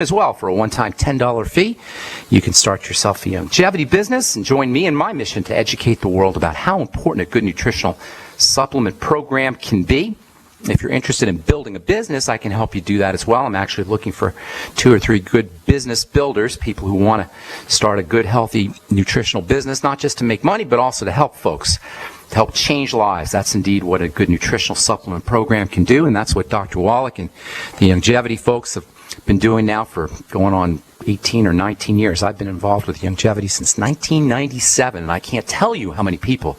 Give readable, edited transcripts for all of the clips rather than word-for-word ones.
as well. For a one-time $10 fee, you can start yourself a longevity business and join me in my mission to educate the world about how important a good nutritional supplement program can be. If you're interested in building a business, I can help you do that as well. I'm actually looking for 2 or 3 good business builders, people who want to start a good, healthy, nutritional business, not just to make money, but also to help folks, to help change lives. That's indeed what a good nutritional supplement program can do, and that's what Dr. Wallach and the longevity folks have been doing now for going on 18 or 19 years. I've been involved with longevity since 1997, and I can't tell you how many people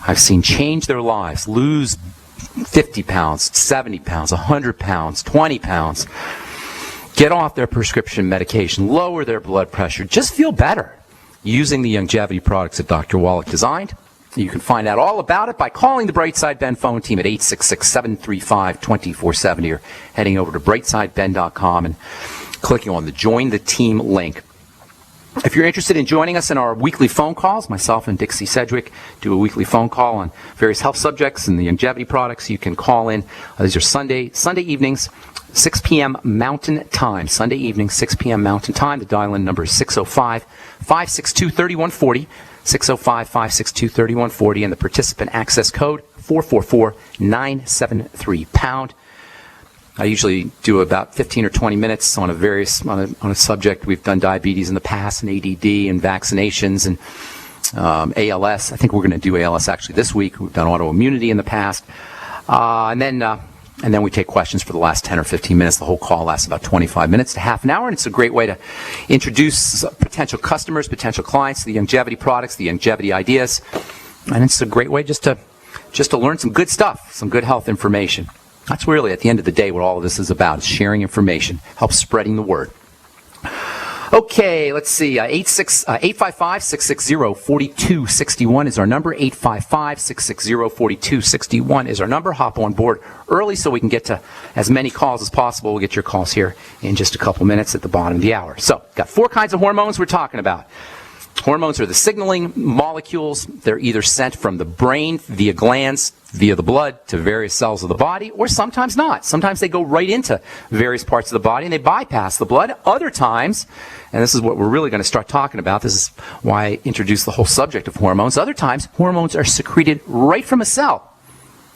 I've seen change their lives, lose 50 pounds, 70 pounds, 100 pounds, 20 pounds, get off their prescription medication, lower their blood pressure, just feel better using the longevity products that Dr. Wallach designed. You can find out all about it by calling the Brightside Ben phone team at 866-735-2470 or heading over to brightsideben.com and clicking on the Join the Team link. If you're interested in joining us in our weekly phone calls, myself and Dixie Sedgwick do a weekly phone call on various health subjects and the longevity products. You can call in. These are Sunday evenings, 6 p.m. Mountain Time. Sunday evening, 6 p.m. Mountain Time. The dial-in number is 605-562-3140, 605-562-3140, and the participant access code 444-973-pound. I usually do about 15 or 20 minutes on a subject. We've done diabetes in the past, and ADD, and vaccinations, and ALS. I think we're going to do ALS actually this week. We've done autoimmunity in the past, and then we take questions for the last 10 or 15 minutes. The whole call lasts about 25 minutes to half an hour, and it's a great way to introduce potential customers, potential clients to the longevity products, the longevity ideas, and it's a great way just to learn some good stuff, some good health information. That's really, at the end of the day, what all of this is about, is sharing information, help spreading the word. Okay, let's see. 855-660-4261 is our number. 855-660-4261 is our number. Hop on board early so we can get to as many calls as possible. We'll get your calls here in just a couple minutes at the bottom of the hour. So, got 4 kinds of hormones we're talking about. Hormones are the signaling molecules. They're either sent from the brain via glands, via the blood, to various cells of the body, or sometimes not. Sometimes they go right into various parts of the body and they bypass the blood. Other times, and this is what we're really going to start talking about, this is why I introduced the whole subject of hormones. Other times, hormones are secreted right from a cell.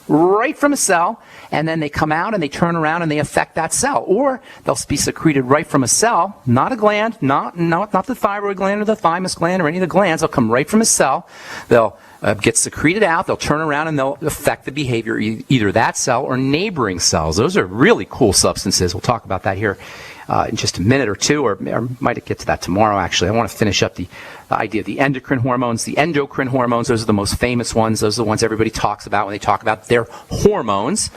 Right from a cell, and then they come out and they turn around and they affect that cell. Or they'll be secreted right from a cell, not a gland, not the thyroid gland or the thymus gland or any of the glands. They'll come right from a cell. They'll get secreted out. They'll turn around and they'll affect the behavior either that cell or neighboring cells. Those are really cool substances. We'll talk about that here in just a minute or two, or might get to that tomorrow, actually. I want to finish up the idea of the endocrine hormones. The endocrine hormones, those are the most famous ones. Those are the ones everybody talks about when they talk about their hormones.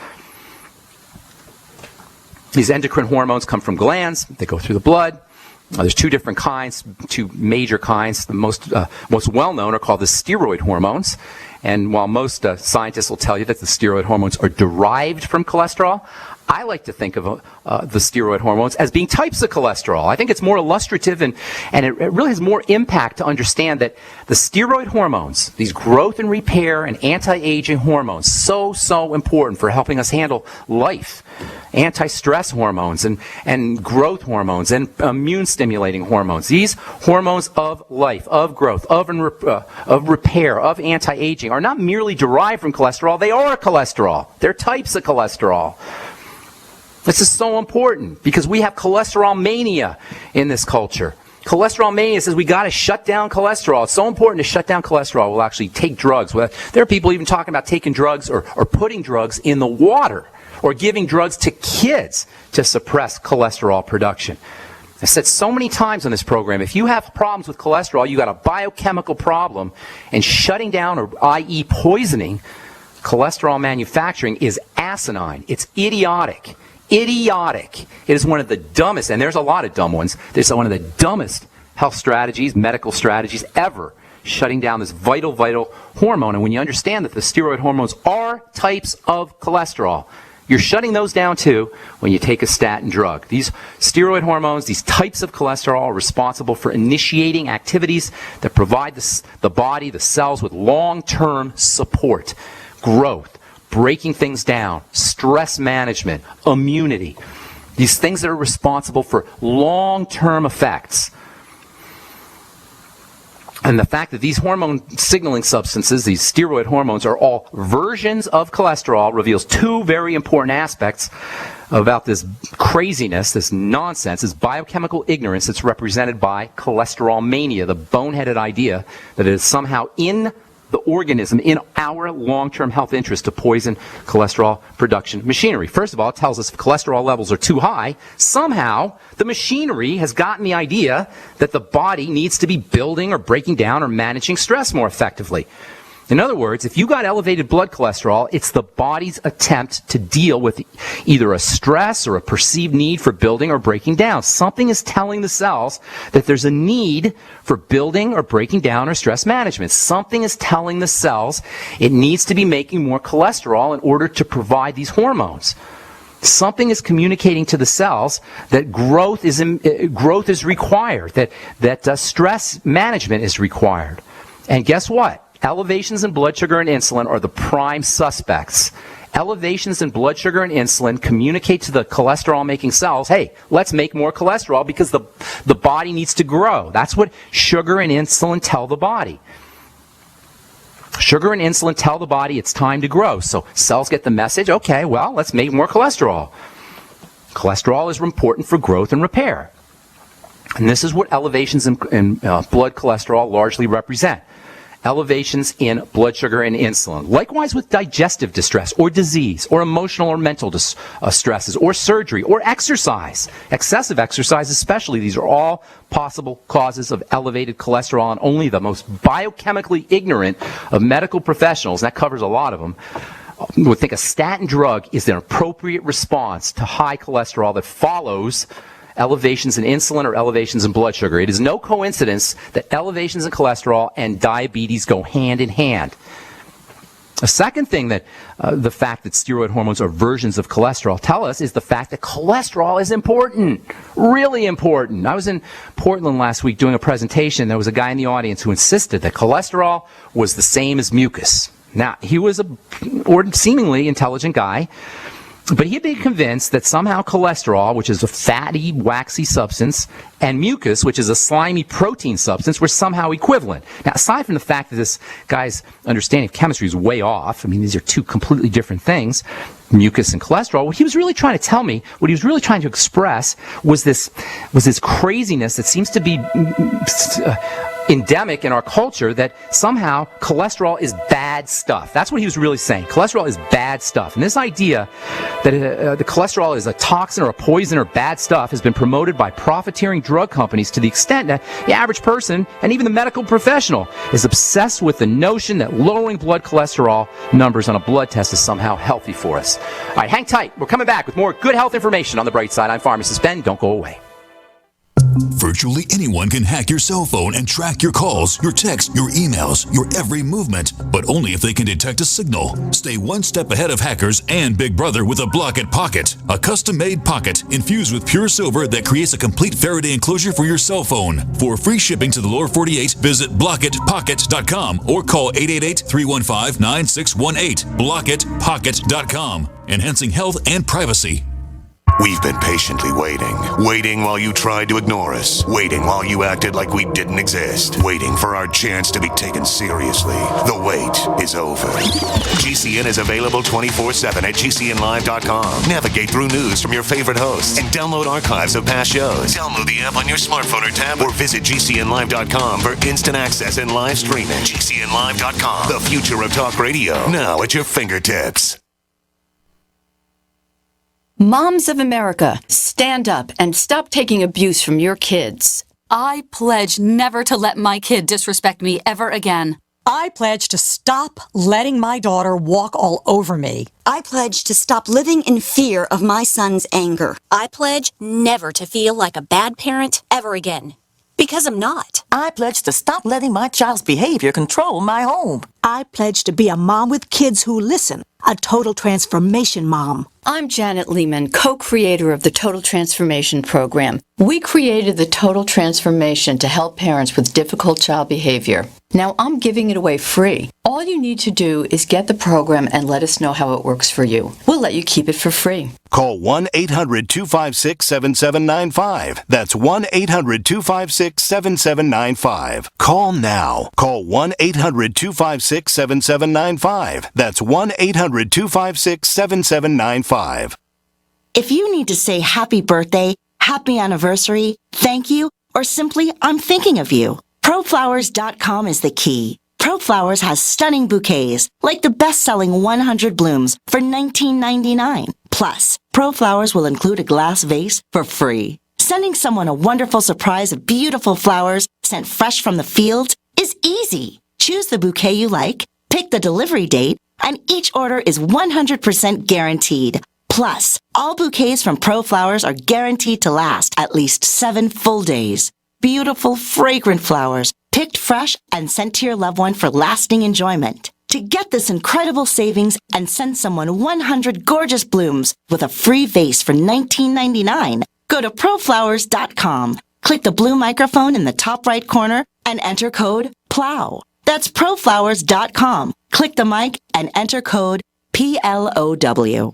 These endocrine hormones come from glands. They go through the blood. There's 2 different kinds, 2 major kinds. The most well-known are called the steroid hormones. And while most scientists will tell you that the steroid hormones are derived from cholesterol, I like to think of the steroid hormones as being types of cholesterol. I think it's more illustrative and it really has more impact to understand that the steroid hormones, these growth and repair and anti-aging hormones, so important for helping us handle life. Anti-stress hormones and growth hormones and immune-stimulating hormones. These hormones of life, of growth, of repair, of anti-aging are not merely derived from cholesterol. They are cholesterol. They're types of cholesterol. This is so important because we have cholesterol mania in this culture. Cholesterol mania says we got to shut down cholesterol. It's so important to shut down cholesterol. We'll actually take drugs. There are people even talking about taking drugs or putting drugs in the water or giving drugs to kids to suppress cholesterol production. I said so many times on this program, if you have problems with cholesterol, you got a biochemical problem, and shutting down, or i.e. poisoning, cholesterol manufacturing is asinine. It's idiotic. Idiotic. It is one of the dumbest, and there's a lot of dumb ones, it's one of the dumbest health strategies, medical strategies ever, shutting down this vital hormone. And when you understand that the steroid hormones are types of cholesterol, you're shutting those down too when you take a statin drug. These steroid hormones, these types of cholesterol, are responsible for initiating activities that provide the body, the cells, with long-term support, growth, breaking things down, stress management, immunity. These things that are responsible for long-term effects. And the fact that these hormone signaling substances, these steroid hormones, are all versions of cholesterol reveals two very important aspects about this craziness, this nonsense, this biochemical ignorance that's represented by cholesterol mania, the boneheaded idea that it is somehow in the organism, in our long-term health interest, to poison cholesterol production machinery. First of all, it tells us if cholesterol levels are too high, somehow the machinery has gotten the idea that the body needs to be building or breaking down or managing stress more effectively. In other words, if you got elevated blood cholesterol, it's the body's attempt to deal with either a stress or a perceived need for building or breaking down. Something is telling the cells that there's a need for building or breaking down or stress management. Something is telling the cells it needs to be making more cholesterol in order to provide these hormones. Something is communicating to the cells that growth is required, that stress management is required. And guess what? Elevations in blood sugar and insulin are the prime suspects. Elevations in blood sugar and insulin communicate to the cholesterol-making cells, hey, let's make more cholesterol because the body needs to grow. That's what sugar and insulin tell the body. Sugar and insulin tell the body it's time to grow. So cells get the message, okay, well, let's make more cholesterol. Cholesterol is important for growth and repair. And this is what elevations in blood cholesterol largely represent. Elevations in blood sugar and insulin. Likewise with digestive distress or disease or emotional or mental stresses or surgery or exercise. Excessive exercise especially. These are all possible causes of elevated cholesterol, and only the most biochemically ignorant of medical professionals, and that covers a lot of them, would think a statin drug is an appropriate response to high cholesterol that follows elevations in insulin or elevations in blood sugar. It is no coincidence that elevations in cholesterol and diabetes go hand in hand. A second thing that the fact that steroid hormones are versions of cholesterol tell us is the fact that cholesterol is important, really important. I was in Portland last week doing a presentation. There was a guy in the audience who insisted that cholesterol was the same as mucus. Now, he was a seemingly intelligent guy, but he had been convinced that somehow cholesterol, which is a fatty, waxy substance, and mucus, which is a slimy protein substance, were somehow equivalent. Now, aside from the fact that this guy's understanding of chemistry is way off, I mean, these are two completely different things, mucus and cholesterol, what he was really trying to tell me, what he was really trying to express was this craziness that seems to be endemic in our culture, that somehow cholesterol is bad stuff. That's what he was really saying. Cholesterol is bad stuff. And this idea that the cholesterol is a toxin or a poison or bad stuff has been promoted by profiteering drug companies to the extent that the average person and even the medical professional is obsessed with the notion that lowering blood cholesterol numbers on a blood test is somehow healthy for us. All right, hang tight. We're coming back with more good health information on The Bright Side. I'm Pharmacist Ben. Don't go away. Virtually anyone can hack your cell phone and track your calls, your texts, your emails, your every movement, but only if they can detect a signal. Stay one step ahead of hackers and Big Brother with a Block-It Pocket, a custom-made pocket infused with pure silver that creates a complete Faraday enclosure for your cell phone. For free shipping to the lower 48, visit blockitpocket.com or call 888-315-9618. blockitpocket.com, enhancing health and privacy. We've been patiently waiting while you tried to ignore us, waiting while you acted like we didn't exist, waiting for our chance to be taken seriously. The wait is over. GCN is available 24/7 at GCNlive.com. Navigate through news from your favorite hosts and download archives of past shows. Download the app on your smartphone or tablet or visit GCNlive.com for instant access and live streaming. GCNlive.com, the future of talk radio, now at your fingertips. Moms of America, stand up and stop taking abuse from your kids. I pledge never to let my kid disrespect me ever again. I pledge to stop letting my daughter walk all over me. I pledge to stop living in fear of my son's anger. I pledge never to feel like a bad parent ever again. Because I'm not. I pledge to stop letting my child's behavior control my home. I pledge to be a mom with kids who listen. a total transformation mom. I'm Janet Lehman, co-creator of the Total Transformation Program. We created the Total Transformation to help parents with difficult child behavior. Now I'm giving it away free. All you need to do is get the program and let us know how it works for you. We'll let you keep it for free. Call 1-800-256-7795. That's 1-800-256-7795. Call now. Call 1-800-256-7795. That's 1-800-256-7795. If you need to say happy birthday, happy anniversary, thank you, or simply I'm thinking of you, ProFlowers.com is the key. ProFlowers has stunning bouquets, like the best-selling 100 blooms for $19.99. Plus, ProFlowers will include a glass vase for free. Sending someone a wonderful surprise of beautiful flowers sent fresh from the fields is easy. Choose the bouquet you like, pick the delivery date, and each order is 100% guaranteed. Plus, all bouquets from ProFlowers are guaranteed to last at least 7 full days. Beautiful, fragrant flowers, picked fresh and sent to your loved one for lasting enjoyment. To get this incredible savings and send someone 100 gorgeous blooms with a free vase for $19.99, go to ProFlowers.com. Click the blue microphone in the top right corner and enter code PLOW. That's ProFlowers.com. Click the mic and enter code PLOW.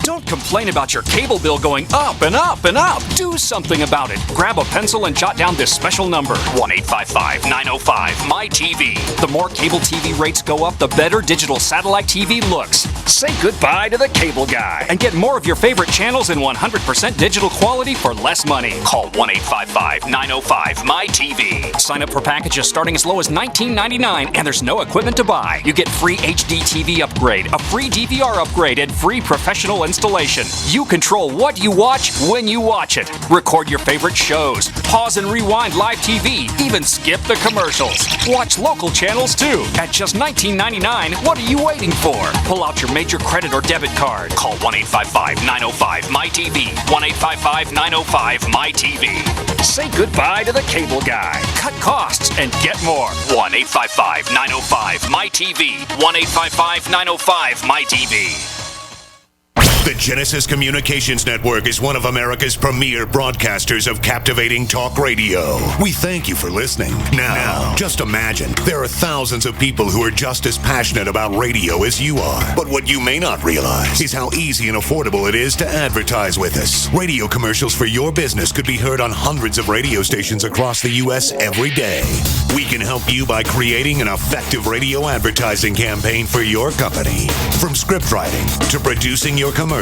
Don't complain about your cable bill going up and up and up. Do something about it. Grab a pencil and jot down this special number, 1-855-905-MY-TV. The more cable TV rates go up, the better digital satellite TV looks. Say goodbye to the cable guy and get more of your favorite channels in 100% digital quality for less money. Call 1-855-905-MY-TV. Sign up for packages starting as low as $19.99 and there's no equipment to buy. You get free HD TV upgrade, a free DVR upgrade, and free professional installation. You control what you watch when you watch it. Record your favorite shows, pause and rewind live TV, even skip the commercials. Watch local channels too. At just $19.99, what are you waiting for? Pull out your major credit or debit card. Call 1-855-905-MY-TV. 1-855-905-MY-TV. Say goodbye to the cable guy. Cut costs and get more. 1-855-905-MY-TV. 1-855-905-MY-TV. The Genesis Communications Network is one of America's premier broadcasters of captivating talk radio. We thank you for listening. Now, just imagine, there are thousands of people who are just as passionate about radio as you are. But what you may not realize is how easy and affordable it is to advertise with us. Radio commercials for your business could be heard on hundreds of radio stations across the U.S. every day. We can help you by creating an effective radio advertising campaign for your company. From script writing to producing your commercial,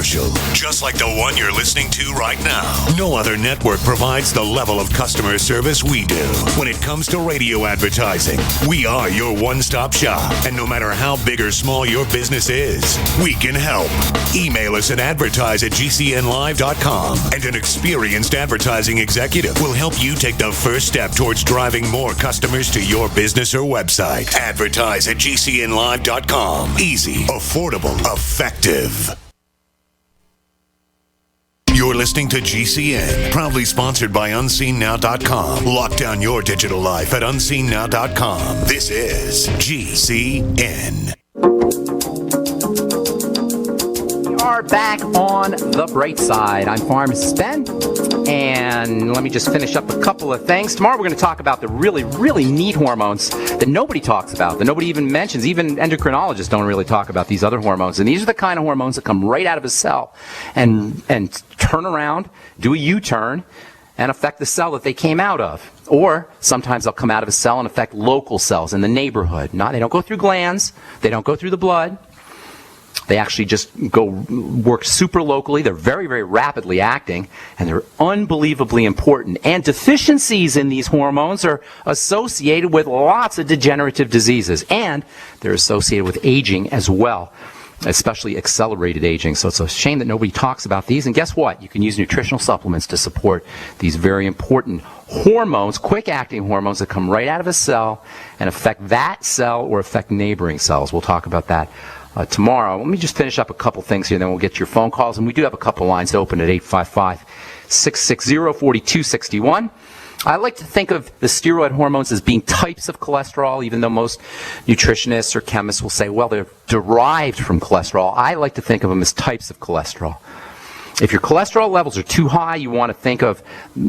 just like the one you're listening to right now. No other network provides the level of customer service we do. When it comes to radio advertising, we are your one-stop shop. And no matter how big or small your business is, we can help. Email us at advertise@gcnlive.com, and an experienced advertising executive will help you take the first step towards driving more customers to your business or website. Advertise@gcnlive.com. Easy, affordable, effective. You're listening to GCN, proudly sponsored by UnseenNow.com. Lock down your digital life at UnseenNow.com. This is GCN. We are back on the bright side. I'm Pharmacist Ben, and let me just finish up a couple of things. Tomorrow we're going to talk about the really, really neat hormones that nobody talks about, that nobody even mentions. Even endocrinologists don't really talk about these other hormones. And these are the kind of hormones that come right out of a cell and turn around, do a U-turn, and affect the cell that they came out of. Or sometimes they'll come out of a cell and affect local cells in the neighborhood. They don't go through glands. They don't go through the blood. They actually just go work super locally. They're very, very rapidly acting, and they're unbelievably important. And deficiencies in these hormones are associated with lots of degenerative diseases, and they're associated with aging as well, especially accelerated aging. So it's a shame that nobody talks about these. And guess what? You can use nutritional supplements to support these very important hormones, quick-acting hormones that come right out of a cell and affect that cell or affect neighboring cells. We'll talk about that tomorrow. Let me just finish up a couple things here, then we'll get to your phone calls. And we do have a couple lines open at 855-660-4261. I like to think of the steroid hormones as being types of cholesterol, even though most nutritionists or chemists will say, well, they're derived from cholesterol. I like to think of them as types of cholesterol. If your cholesterol levels are too high, you want to think of,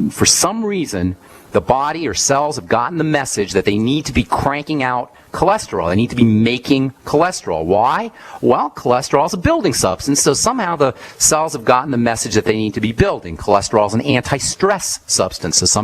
for some reason, the body or cells have gotten the message that they need to be cranking out cholesterol. They need to be making cholesterol. Why? Well, cholesterol is a building substance, so somehow the cells have gotten the message that they need to be building. Cholesterol is an anti-stress substance, so